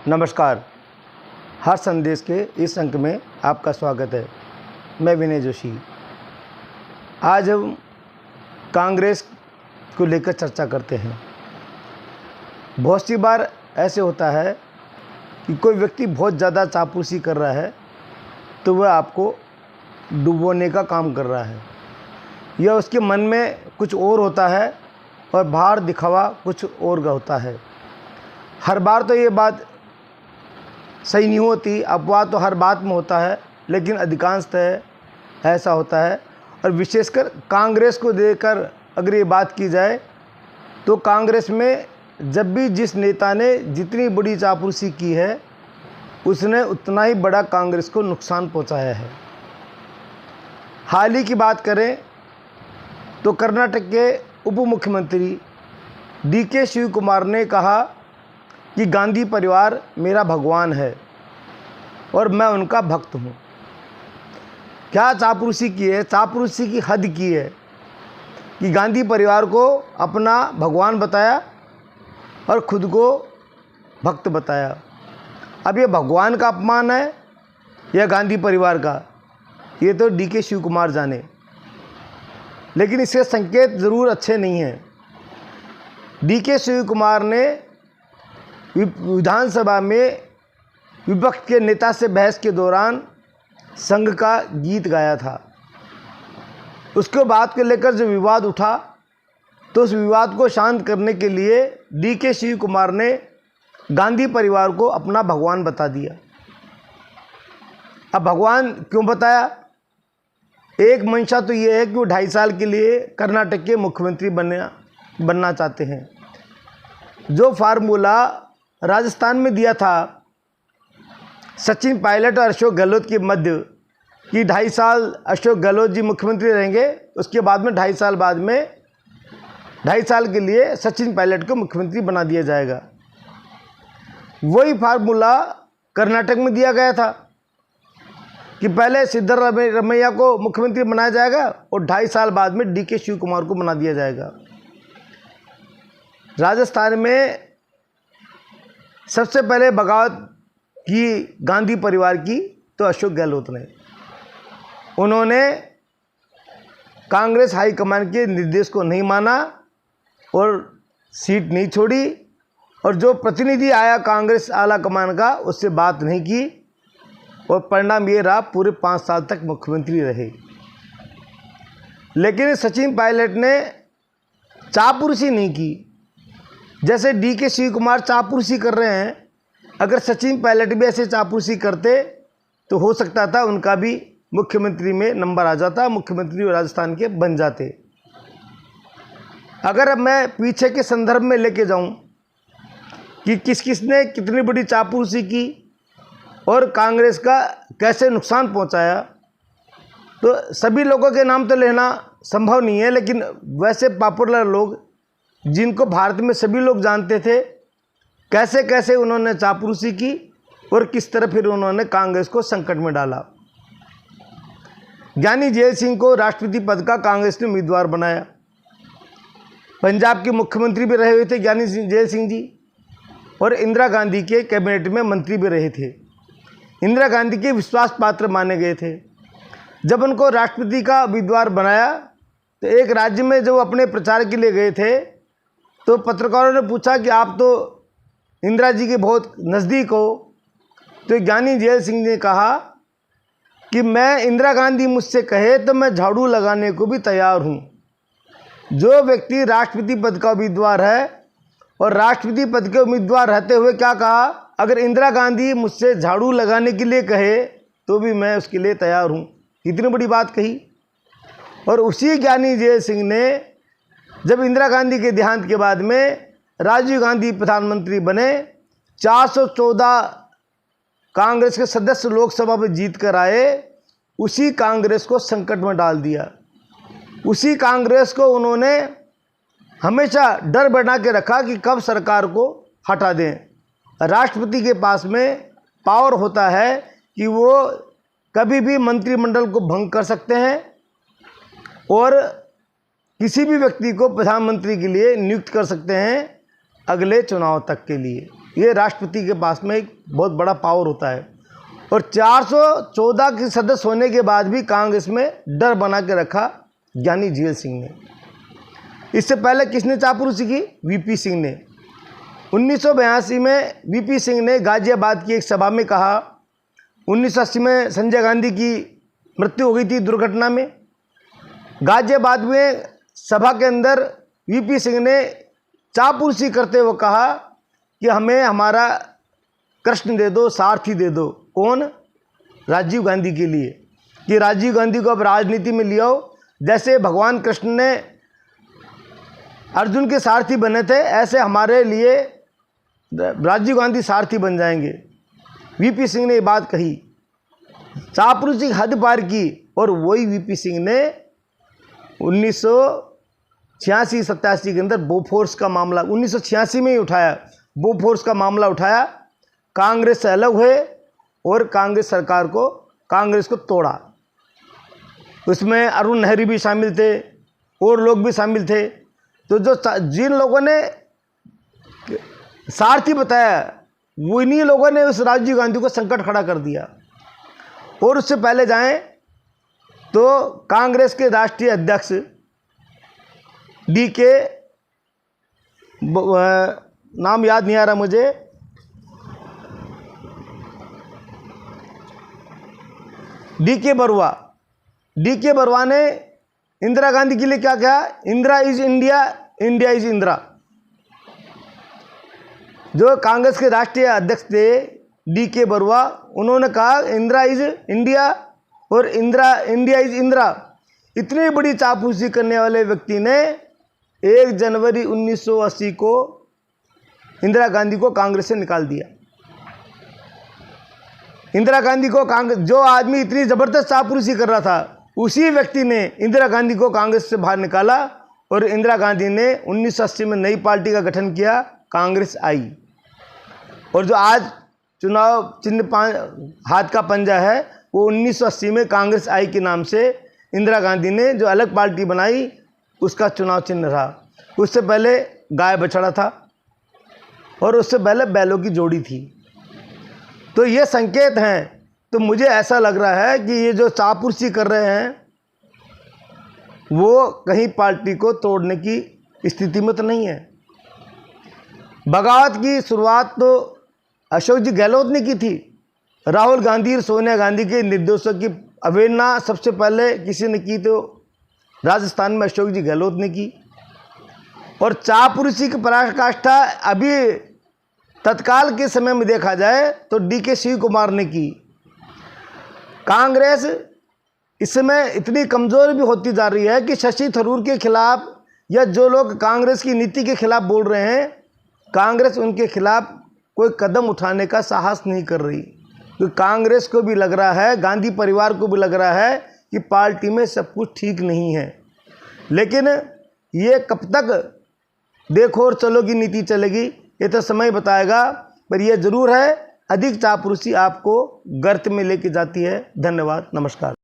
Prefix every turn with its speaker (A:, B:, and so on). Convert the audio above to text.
A: नमस्कार। हर संदेश के इस अंक में आपका स्वागत है। मैं विनय जोशी। आज हम कांग्रेस को लेकर चर्चा करते हैं। बहुत सी बार ऐसे होता है कि कोई व्यक्ति बहुत ज़्यादा चापलूसी कर रहा है तो वह आपको डुबोने का काम कर रहा है, या उसके मन में कुछ और होता है और बाहर दिखावा कुछ और का होता है। हर बार तो ये बात सही नहीं होती, अपवाद तो हर बात में होता है, लेकिन अधिकांशतः ऐसा होता है। और विशेषकर कांग्रेस को देकर अगर ये बात की जाए तो कांग्रेस में जब भी जिस नेता ने जितनी बड़ी चापलूसी की है उसने उतना ही बड़ा कांग्रेस को नुकसान पहुंचाया है। हाल ही की बात करें तो कर्नाटक के उप मुख्यमंत्री DK शिव कुमार ने कहा कि गांधी परिवार मेरा भगवान है और मैं उनका भक्त हूँ। क्या चापलूसी की है, चापलूसी की हद की है कि गांधी परिवार को अपना भगवान बताया और खुद को भक्त बताया। अब ये भगवान का अपमान है या गांधी परिवार का, ये तो DK शिव कुमार जाने, लेकिन इसके संकेत ज़रूर अच्छे नहीं हैं। DK शिव कुमार ने विधानसभा में विपक्ष के नेता से बहस के दौरान संघ का गीत गाया था। उसके बात को लेकर जो विवाद उठा तो उस विवाद को शांत करने के लिए DK शिव कुमार ने गांधी परिवार को अपना भगवान बता दिया। अब भगवान क्यों बताया? एक मंशा तो ये है कि वो 2.5 साल के लिए कर्नाटक के मुख्यमंत्री बनना चाहते हैं। जो फार्मूला राजस्थान में दिया था सचिन पायलट और अशोक गहलोत के मध्य कि 2.5 साल अशोक गहलोत जी मुख्यमंत्री रहेंगे, उसके बाद में 2.5 साल बाद में 2.5 साल के लिए सचिन पायलट को मुख्यमंत्री बना दिया जाएगा, वही फार्मूला कर्नाटक में दिया गया था कि पहले सिद्धरामैया को मुख्यमंत्री बनाया जाएगा और 2.5 साल बाद में DK शिव कुमार को बना दिया जाएगा। राजस्थान में सबसे पहले बगावत की गांधी परिवार की तो अशोक गहलोत ने, उन्होंने कांग्रेस हाईकमान के निर्देश को नहीं माना और सीट नहीं छोड़ी, और जो प्रतिनिधि आया कांग्रेस आला कमान का उससे बात नहीं की, और परिणाम ये रहा पूरे 5 साल तक मुख्यमंत्री रहे। लेकिन सचिन पायलट ने चापलूसी नहीं की जैसे DK शिव कुमार चापलूसी कर रहे हैं। अगर सचिन पायलट भी ऐसे चापलूसी करते तो हो सकता था उनका भी मुख्यमंत्री में नंबर आ जाता, मुख्यमंत्री राजस्थान के बन जाते। अगर अब मैं पीछे के संदर्भ में लेके जाऊं कि किस किस ने कितनी बड़ी चापलूसी की और कांग्रेस का कैसे नुकसान पहुंचाया, तो सभी लोगों के नाम तो लेना संभव नहीं है, लेकिन वैसे पॉपुलर लोग जिनको भारत में सभी लोग जानते थे, कैसे कैसे उन्होंने चापलूसी की और किस तरह फिर उन्होंने कांग्रेस को संकट में डाला। ज्ञानी जैल सिंह को राष्ट्रपति पद का कांग्रेस ने उम्मीदवार बनाया। पंजाब के मुख्यमंत्री भी रहे हुए थे ज्ञानी जैल सिंह जी, और इंदिरा गांधी के कैबिनेट में मंत्री भी रहे थे। इंदिरा गांधी के विश्वास पात्र माने गए थे। जब उनको राष्ट्रपति का उम्मीदवार बनाया तो एक राज्य में जब अपने प्रचार के लिए गए थे तो पत्रकारों ने पूछा कि आप तो इंदिरा जी के बहुत नज़दीक हो, तो ज्ञानी जैल सिंह ने कहा कि मैं इंदिरा गांधी मुझसे कहे तो मैं झाड़ू लगाने को भी तैयार हूँ। जो व्यक्ति राष्ट्रपति पद का उम्मीदवार है और राष्ट्रपति पद के उम्मीदवार रहते हुए क्या कहा, अगर इंदिरा गांधी मुझसे झाड़ू लगाने के लिए कहे तो भी मैं उसके लिए तैयार हूँ। कितनी बड़ी बात कही। और उसी ज्ञानी जैल सिंह ने जब इंदिरा गांधी के देहांत के बाद में राजीव गांधी प्रधानमंत्री बने, 414 कांग्रेस के सदस्य लोकसभा में जीत कर आए, उसी कांग्रेस को संकट में डाल दिया। उसी कांग्रेस को उन्होंने हमेशा डर बना के रखा कि कब सरकार को हटा दें। राष्ट्रपति के पास में पावर होता है कि वो कभी भी मंत्रिमंडल को भंग कर सकते हैं और किसी भी व्यक्ति को प्रधानमंत्री के लिए नियुक्त कर सकते हैं अगले चुनाव तक के लिए। ये राष्ट्रपति के पास में एक बहुत बड़ा पावर होता है। और 414 के सदस्य होने के बाद भी कांग्रेस में डर बना के रखा ज्ञानी झील सिंह ने। इससे पहले किसने चापलूसी की? वीपी सिंह ने। 1982 में वीपी सिंह ने गाजियाबाद की एक सभा में कहा, 1980 में संजय गांधी की मृत्यु हो गई थी दुर्घटना में। गाजियाबाद में सभा के अंदर वीपी सिंह ने चापलूसी करते हुए कहा कि हमें हमारा कृष्ण दे दो, सारथी दे दो। कौन? राजीव गांधी के लिए, कि राजीव गांधी को अब राजनीति में लिया हो। जैसे भगवान कृष्ण ने अर्जुन के सारथी बने थे, ऐसे हमारे लिए राजीव गांधी सारथी बन जाएंगे। वीपी सिंह ने ये बात कही, चापलूसी की हद पार की। और वही वीपी सिंह ने 1986-87 के अंदर बोफोर्स का मामला 1986 में ही उठाया। बोफोर्स का मामला उठाया, कांग्रेस से अलग हुए और कांग्रेस को तोड़ा। उसमें अरुण नेहरू भी शामिल थे और लोग भी शामिल थे। तो जिन लोगों ने सारथी बताया, वो इन्हीं लोगों ने उस राजीव गांधी को संकट खड़ा कर दिया। और उससे पहले जाएं तो कांग्रेस के राष्ट्रीय अध्यक्ष डीके, नाम याद नहीं आ रहा मुझे, डीके बरुआ ने इंदिरा गांधी के लिए क्या कहा? Indira is India, India is Indira. जो कांग्रेस के राष्ट्रीय अध्यक्ष थे डीके बरुआ, उन्होंने कहा इंदिरा इज इंडिया और इंडिया इज इंदिरा। इतनी बड़ी चापलूसी करने वाले व्यक्ति ने 1 जनवरी 1980 को इंदिरा गांधी को कांग्रेस से निकाल दिया। इंदिरा गांधी को जो आदमी इतनी ज़बरदस्त चापलूसी कर रहा था, उसी व्यक्ति ने इंदिरा गांधी को कांग्रेस से बाहर निकाला। और इंदिरा गांधी ने 1980 में नई पार्टी का गठन किया, कांग्रेस आई। और जो आज चुनाव चिन्ह हाथ का पंजा है, वो 1980 में कांग्रेस आई के नाम से इंदिरा गांधी ने जो अलग पार्टी बनाई, उसका चुनाव चिन्ह रहा। उससे पहले गाय बछड़ा था और उससे पहले बैलों की जोड़ी थी। तो ये संकेत हैं। तो मुझे ऐसा लग रहा है कि ये जो चापलूसी कर रहे हैं, वो कहीं पार्टी को तोड़ने की स्थिति में तो नहीं है। बगावत की शुरुआत तो अशोक जी गहलोत ने की थी। राहुल गांधी और सोनिया गांधी के निर्दोषों की अवहेलना सबसे पहले किसी ने की तो राजस्थान में अशोक जी गहलोत ने की। और चापलूसी की पराकाष्ठा अभी तत्काल के समय में देखा जाए तो डीके शिव कुमार ने की। कांग्रेस इस समय इतनी कमज़ोर भी होती जा रही है कि शशि थरूर के खिलाफ या जो लोग कांग्रेस की नीति के खिलाफ बोल रहे हैं, कांग्रेस उनके खिलाफ कोई कदम उठाने का साहस नहीं कर रही। तो कांग्रेस को भी लग रहा है, गांधी परिवार को भी लग रहा है कि पार्टी में सब कुछ ठीक नहीं है। लेकिन ये कब तक देखो और चलो की नीति चलेगी, ये तो समय बताएगा। पर यह ज़रूर है, अधिक चापलूसी आपको गर्त में लेके जाती है। धन्यवाद, नमस्कार।